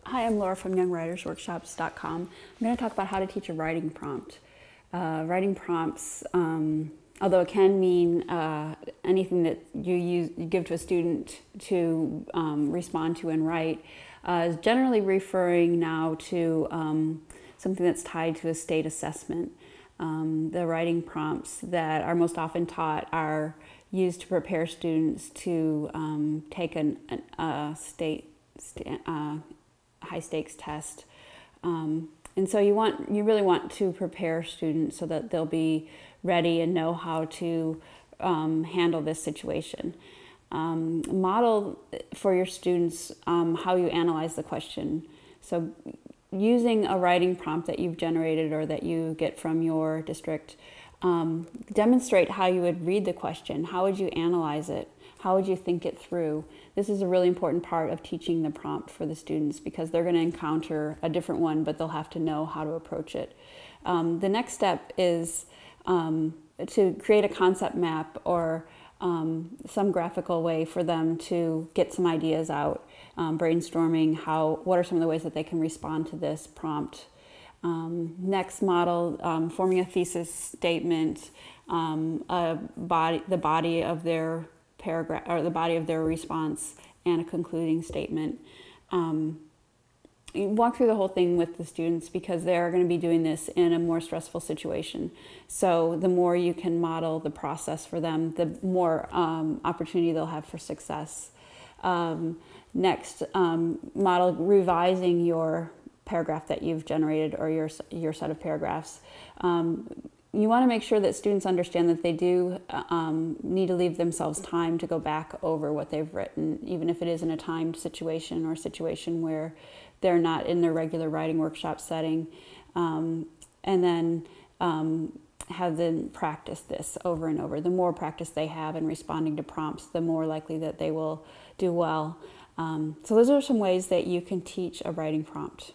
Hi, I'm Laura from YoungWritersWorkshops.com. I'm going to talk about how to teach a writing prompt. Writing prompts, although it can mean anything that you give to a student to respond to and write, is generally referring now to something that's tied to a state assessment. The writing prompts that are most often taught are used to prepare students to take a high stakes test. And so you really want to prepare students so that they'll be ready and know how to handle this situation. Model for your students how you analyze the question. So using a writing prompt that you've generated or that you get from your district, demonstrate how you would read the question. How would you analyze it? How would you think it through? This is a really important part of teaching the prompt for the students because they're going to encounter a different one, but they'll have to know how to approach it. The next step is to create a concept map or some graphical way for them to get some ideas out, brainstorming what are some of the ways that they can respond to this prompt. Next, model forming a thesis statement, the body of their paragraph or the body of their response, and a concluding statement. You walk through the whole thing with the students because they are going to be doing this in a more stressful situation. So the more you can model the process for them, the more opportunity they'll have for success. Next, model revising your paragraph that you've generated or your set of paragraphs. You want to make sure that students understand that they do need to leave themselves time to go back over what they've written, even if it is in a timed situation or a situation where they're not in their regular writing workshop setting. And then have them practice this over and over. The more practice they have in responding to prompts, the more likely that they will do well. So those are some ways that you can teach a writing prompt.